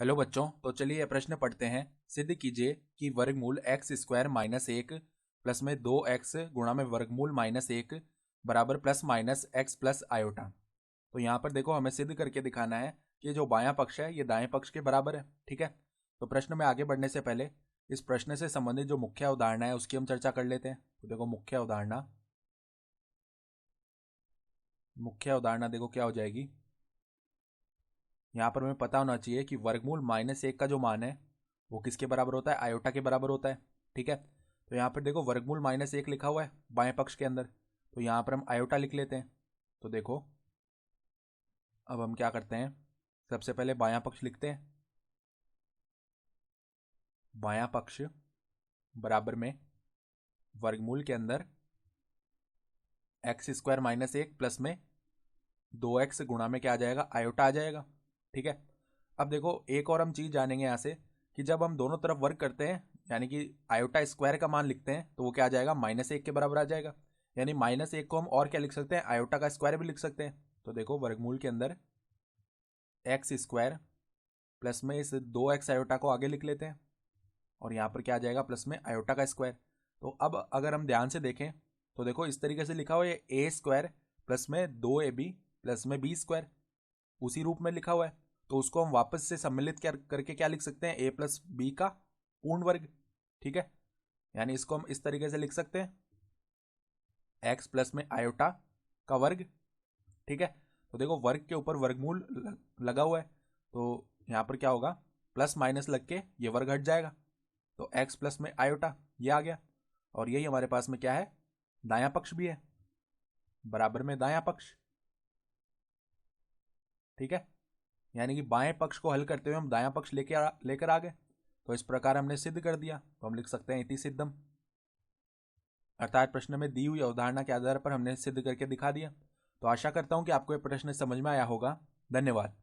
Hello बच्चों, तो चलिए यह प्रश्न पढ़ते हैं। सिद्ध कीजिए कि वर्गमूल एक्स स्क्वायर माइनस एक प्लस में 2x गुणा में वर्गमूल माइनस एक बराबर plus minus x plus iota. तो यहाँ पर देखो, हमें सिद्ध करके दिखाना है कि जो बायां पक्ष है ये दाएं पक्ष के बराबर है। ठीक है, तो प्रश्न में आगे बढ़ने से पहले इस प्रश्न से संबंधित जो मुख्य अवधारणा है उसकी हम चर्चा कर लेते हैं। तो देखो, मुख्य अवधारणा देखो क्या हो जाएगी। यहाँ पर हमें पता होना चाहिए कि वर्गमूल माइनस एक का जो मान है वो किसके बराबर होता है, आयोटा के बराबर होता है। ठीक है, तो यहाँ पर देखो वर्गमूल माइनस एक लिखा हुआ है बाएं पक्ष के अंदर, तो यहाँ पर हम आयोटा लिख लेते हैं। तो देखो, अब हम क्या करते हैं, सबसे पहले बायां पक्ष लिखते हैं। बायां पक्ष बराबर में वर्गमूल के अंदर एक्स स्क्वायर माइनस एक प्लस में 2x गुणा में क्या आ जाएगा, आयोटा आ जाएगा। ठीक है, अब देखो एक और हम चीज़ जानेंगे यहाँ से कि जब हम दोनों तरफ वर्ग करते हैं यानी कि आयोटा स्क्वायर का मान लिखते हैं तो वो क्या आ जाएगा, माइनस एक के बराबर आ जाएगा। यानी माइनस एक को हम और क्या लिख सकते हैं, आयोटा का स्क्वायर भी लिख सकते हैं। तो देखो वर्गमूल के अंदर एक्स स्क्वायर प्लस में इस 2x आयोटा को आगे लिख लेते हैं और यहाँ पर क्या आ जाएगा, प्लस में आयोटा का स्क्वायर। तो अब अगर हम ध्यान से देखें तो देखो इस तरीके से लिखा हुआ है, ए स्क्वायर प्लस में 2ab प्लस में बी स्क्वायर उसी रूप में लिखा हुआ है। तो उसको हम वापस से सम्मिलित करके क्या लिख सकते हैं, ए प्लस बी का पूर्ण वर्ग। ठीक है, यानी इसको हम इस तरीके से लिख सकते हैं, एक्स प्लस में आयोटा का वर्ग। ठीक है, तो देखो वर्ग के ऊपर वर्गमूल लगा हुआ है, तो यहाँ पर क्या होगा, प्लस माइनस लग के ये वर्ग हट जाएगा। तो एक्स प्लस में आयोटा ये आ गया, और यही हमारे पास में क्या है, दायां पक्ष भी है, बराबर में दायां पक्ष। ठीक है, यानी कि बाएं पक्ष को हल करते हुए हम दायां पक्ष लेकर आ गए। तो इस प्रकार हमने सिद्ध कर दिया, तो हम लिख सकते हैं इति सिद्धम। अर्थात प्रश्न में दी हुई अवधारणा के आधार पर हमने सिद्ध करके दिखा दिया। तो आशा करता हूं कि आपको यह प्रश्न समझ में आया होगा। धन्यवाद।